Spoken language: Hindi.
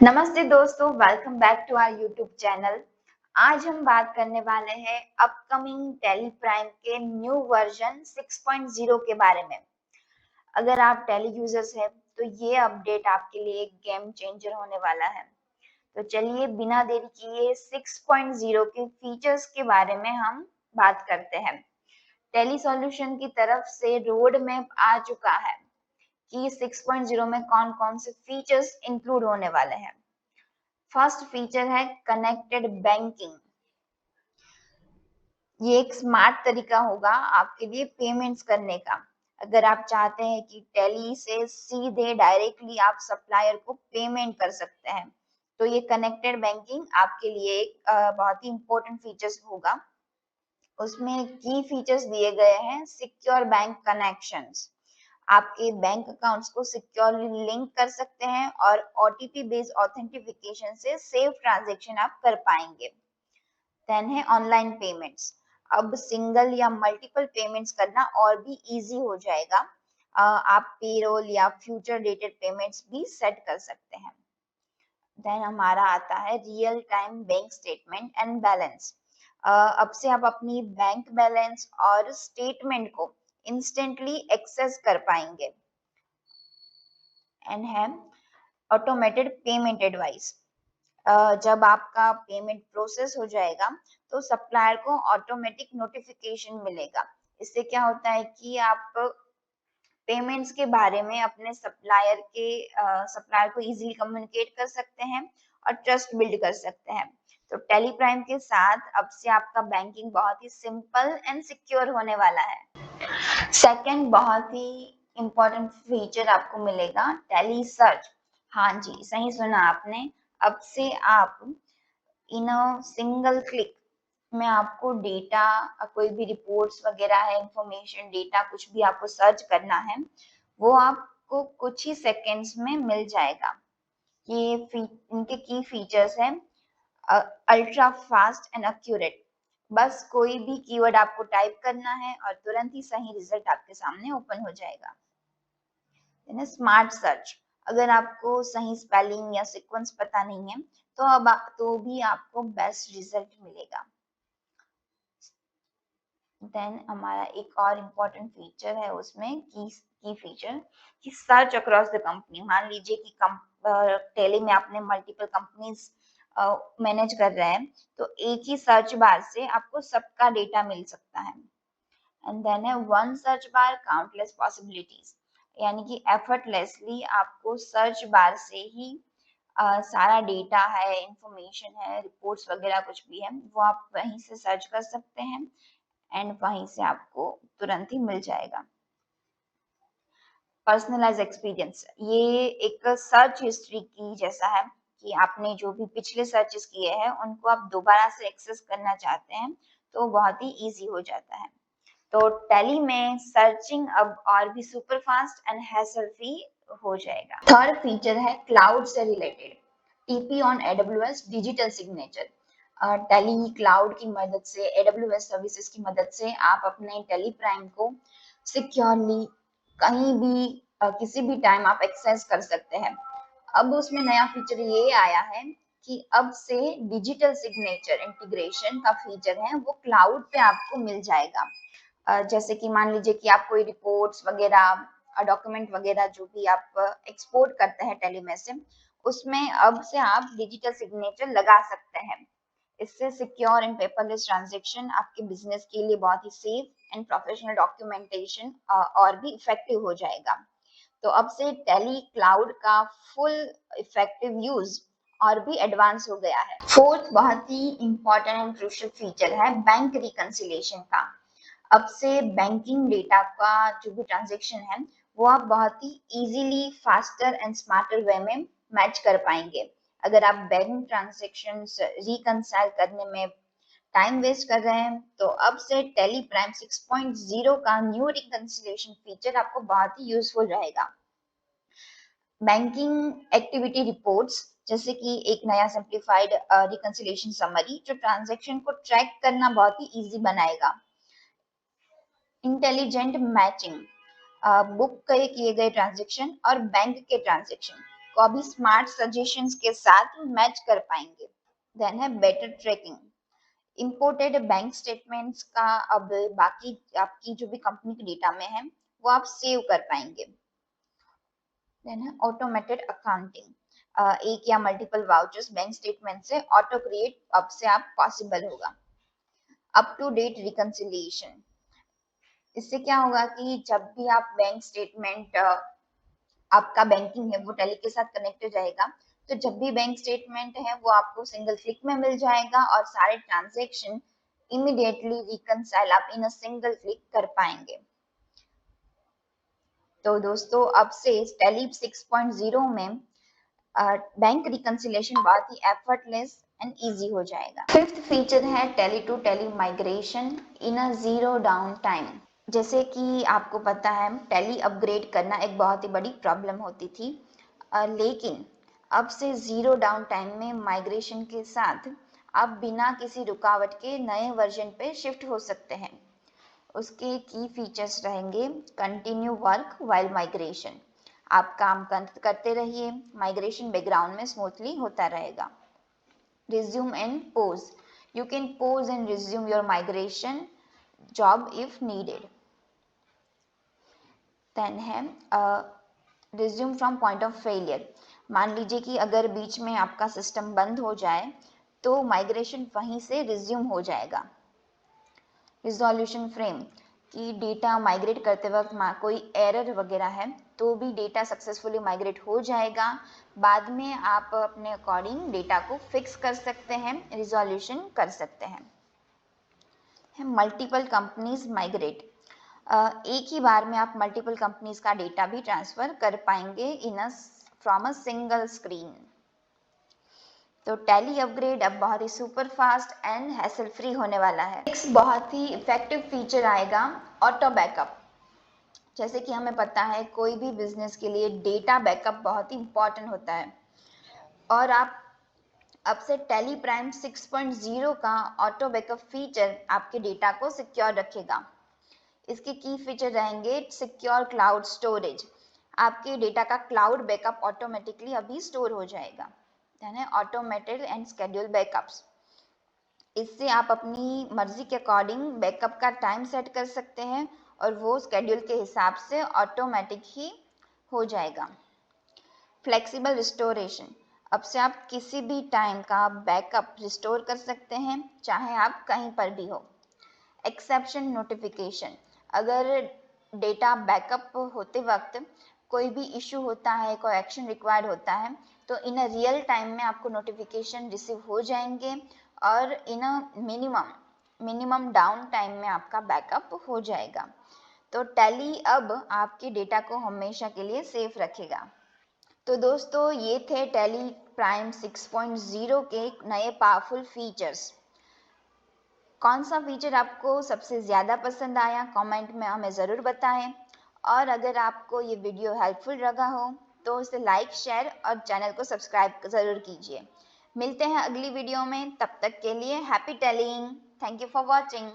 नमस्ते दोस्तों, welcome back to our YouTube channel. आज हम बात करने वाले हैं अपकमिंग टेली प्राइम के न्यू वर्जन 6.0 के बारे में। अगर आप टेली यूजर्स हैं तो ये अपडेट आपके लिए एक गेम चेंजर होने वाला है। तो चलिए बिना देरी किए 6.0 के फीचर्स के बारे में हम बात करते हैं। टेली सॉल्यूशन की तरफ से रोड मैप आ चुका है कि 6.0 में कौन-कौन से फीचर्स इंक्लूड होने वाले हैं। फर्स्ट फीचर है कनेक्टेड बैंकिंग। ये एक स्मार्ट तरीका होगा आपके लिए पेमेंट्स करने का। अगर आप चाहते हैं कि टेली से सीधे डायरेक्टली आप सप्लायर को पेमेंट कर सकते हैं, तो ये कनेक्टेड बैंकिंग आपके लिए एक बहुत ही इंपॉर्टेंट फीचर्स होगा। उसमें की फीचर्स दिए गए हैं सिक्योर बैंक कनेक्शंस। आपके बैंक अकाउंट्स को सिक्योरली लिंक कर सकते हैं और ओटीपी बेस्ड ऑथेंटिफिकेशन से सेफ ट्रांजैक्शन आप कर पाएंगे। देन है ऑनलाइन पेमेंट्स। अब सिंगल या मल्टीपल पेमेंट्स करना और भी इजी हो जाएगा। आप पेरोल या फ्यूचर डेटेड पेमेंट्स भी सेट कर सकते हैं। देन हमारा आता है real time bank statement and balance. अब से आप अपनी बैंक बैलेंस और स्टेटमेंट को इंस्टेंटली एक्सेस कर पाएंगे। एंड है ऑटोमेटेड पेमेंट एडवाइस। जब आपका पेमेंट प्रोसेस हो जाएगा तो सप्लायर को ऑटोमेटिक नोटिफिकेशन मिलेगा। इससे क्या होता है कि आप पेमेंट्स के बारे में अपने सप्लायर को इजीली कम्युनिकेट कर सकते हैं और ट्रस्ट बिल्ड कर सकते हैं। तो टेली प्राइम के साथ अब से आपका बैंकिंग बहुत ही सिंपल एंड सिक्योर होने वाला है। सेकंड बहुत ही इम्पोर्टेंट फीचर आपको मिलेगा टेली सर्च। हाँ जी, सही सुना आपने। अब से आप इन अ सिंगल क्लिक में आपको डेटा, कोई भी रिपोर्ट्स वगैरह है, इंफॉर्मेशन, डेटा कुछ भी आपको सर्च करना है, वो आपको कुछ ही सेकंड्स में मिल जाएगा। ये इनके की फीचर्स हैं अल्ट्रा फास्ट एंड एक्यूरेट। बस कोई भी कीवर्ड आपको टाइप करना है और तुरंत ही सही रिजल्ट आपके सामने ओपन हो जाएगा। Smart search. अगर आपको सही स्पेलिंग या सीक्वेंस पता नहीं है तो भी आपको बेस्ट रिजल्ट मिलेगा। देन हमारा एक और इम्पोर्टेंट फीचर है उसमें की फीचर कि सर्च अक्रॉस द कंपनी। मान लीजिए कि टेली में आपने मल्टीपल कंपनीज मैनेज कर रहे हैं, तो एक ही सर्च बार से आपको सबका डेटा मिल सकता है। एंड देन है one search bar countless possibilities, यानी कि एफर्टलेसली आपको सर्च बार से ही सारा डेटा है, इंफॉर्मेशन है, रिपोर्ट्स वगैरह कुछ भी है, वो आप वहीं से सर्च कर सकते हैं एंड वहीं से आपको तुरंत ही मिल जाएगा। पर्सनलाइज एक्सपीरियंस, ये एक सर्च हिस्ट्री की जैसा है कि आपने जो भी पिछले सर्चेस किए हैं उनको आप दोबारा से एक्सेस करना चाहते हैं तो बहुत ही इजी हो जाता है। तो टेली में सर्चिंग अब और भी super fast and hassle free हो जाएगा। थर्ड फीचर है क्लाउड से related TP on AWS digital signature. Tally cloud की मदद से, एडब्ल्यूएस सर्विसेज की मदद से आप अपने टेली प्राइम को सिक्योरली कहीं भी किसी भी टाइम आप एक्सेस कर सकते हैं। अब उसमें नया फीचर ये आया है कि अब से डिजिटल सिग्नेचर इंटीग्रेशन का फीचर है वो क्लाउड पे आपको मिल जाएगा। जैसे कि मान लीजिए कि आप कोई रिपोर्ट्स वगैरह, डॉक्यूमेंट वगैरह जो भी आप एक्सपोर्ट करते हैं टेली में से, उसमें अब से आप डिजिटल सिग्नेचर लगा सकते हैं। इससे सिक्योर एंड पेपरलेस ट्रांजैक्शन आपके बिजनेस के लिए बहुत ही सेफ एंड प्रोफेशनल डॉक्यूमेंटेशन और भी इफेक्टिव हो जाएगा। तो अब से टेली क्लाउड का फुल इफेक्टिव यूज और भी एडवांस हो गया है। फोर्थ बहुत ही इंपॉर्टेंट एंड क्रूशियल फीचर है बैंक रिकंसिलिएशन का। अब से बैंकिंग डेटा का जो भी ट्रांजैक्शन है वो आप बहुत ही easily, faster and smarter way में मैच कर पाएंगे। अगर आप बैंक ट्रांजैक्शन रिकंसाइल करने में टाइम वेस्ट कर रहे हैं तो अब से टेली प्राइम 6.0 का न्यू रिकंसिलिएशन फीचर आपको बहुत ही यूजफुल रहेगा। बैंकिंग एक्टिविटी रिपोर्ट्स, जैसे कि एक नया सिंप्लीफाइड रिकंसिलिएशन समरी जो ट्रांजैक्शन को ट्रैक करना बहुत ही इजी बनाएगा। इंटेलिजेंट मैचिंग, बुक किए गए ट्रांजैक्शन और बैंक के ट्रांजैक्शन को अभी स्मार्ट सजेशंस के साथ मैच कर पाएंगे। देन है better tracking. Imported bank statements का अब बाकी आपकी जो भी कंपनी के डेटा में है वो आप सेव कर पाएंगे। देन है ऑटोमेटेड अकाउंटिंग। एक या मल्टीपल वाउचर्स बैंक स्टेटमेंट से ऑटो क्रिएट अब से आप पॉसिबल होगा। Up to date reconciliation. इससे क्या होगा कि जब भी आप बैंक स्टेटमेंट आपका बैंकिंग है वो टैली के साथ कनेक्टेड रहेगा, तो जब भी बैंक स्टेटमेंट है वो आपको सिंगल क्लिक में मिल जाएगा और सारे ट्रांजैक्शन इमीडिएटली रिकंसाइल आप इन अ सिंगल क्लिक कर पाएंगे। तो दोस्तों अब से टैली 6.0 में बैंक रिकंसिलिएशन बहुत ही एफर्टलेस एंड इजी हो जाएगा। फिफ्थ फीचर है Tally to Tally migration in a zero down time. जैसे कि आपको पता है टैली अपग्रेड करना एक बहुत ही बड़ी प्रॉब्लम होती थी, लेकिन अब से जीरो डाउन टाइम में माइग्रेशन के साथ आप बिना किसी रुकावट के नए वर्जन पे शिफ्ट हो सकते हैं। उसके की फीचर्स रहेंगे कंटिन्यू वर्क वाइल माइग्रेशन। आप काम करते रहिए, माइग्रेशन बैकग्राउंड में स्मूथली होता रहेगा। Resume and pause. You can pause and resume your migration job if needed. Then है resume from point of failure. मान लीजिए कि अगर बीच में आपका सिस्टम बंद हो जाए तो माइग्रेशन वहीं से रिज्यूम हो जाएगा। रिजोल्यूशन फ्रेम कि डेटा माइग्रेट करते वक्त कोई एरर वगैरह है तो भी डेटा सक्सेसफुली माइग्रेट हो जाएगा। बाद में आप अपने अकॉर्डिंग डेटा को फिक्स कर सकते हैं, रिजोल्यूशन कर सकते हैं। Multiple companies migrate. एक ही बार में आप मल्टीपल कंपनीज का डेटा भी ट्रांसफर कर पाएंगे फ्रॉम अ सिंगल स्क्रीन। तो टैली अपग्रेड अब बहुत ही super fast and hassle free होने वाला है। नेक्स्ट बहुत ही इफेक्टिव फीचर आएगा ऑटो बैकअप। जैसे कि हमें पता है कोई भी बिजनेस के लिए डेटा बैकअप बहुत ही इंपॉर्टेंट होता है, और आप अब से टैली प्राइम 6.0 का ऑटो बैकअप फीचर आपके डेटा को सिक्योर रखेगा। इसके की फीचर रहेंगे सिक्योर क्लाउड स्टोरेज। आपके डेटा का क्लाउड बैकअप ऑटोमेटिकली अभी स्टोर हो जाएगा। यानी ऑटोमेटेड एंड शेड्यूल बैकअप्स। इससे आप अपनी मर्जी के अकॉर्डिंग बैकअप का टाइम सेट कर सकते हैं और वो शेड्यूल के हिसाब से ऑटोमेटिक ही हो जाएगा। Flexible restoration. अब से आप किसी भी टाइम का बैकअप रिस्टोर कर सकते हैं, चाहे आप कहीं पर भी हो। Exception notification. अगर डेटा बैकअप होते वक्त कोई भी इशू होता है, कोई एक्शन रिक्वायर्ड होता है, तो इन अ रियल टाइम में आपको नोटिफिकेशन रिसीव हो जाएंगे और इन अ मिनिमम डाउन टाइम में आपका बैकअप हो जाएगा। तो टैली अब आपके डेटा को हमेशा के लिए सेफ रखेगा। तो दोस्तों ये थे टैली प्राइम 6.0 के नए पावरफुल फीचर्स। कौन सा फीचर आपको सबसे ज़्यादा पसंद आया कमेंट में हमें ज़रूर बताएं, और अगर आपको ये वीडियो हेल्पफुल लगा हो तो इसे लाइक, शेयर और चैनल को सब्सक्राइब ज़रूर कीजिए। मिलते हैं अगली वीडियो में, तब तक के लिए happy telling. Thank you for watching.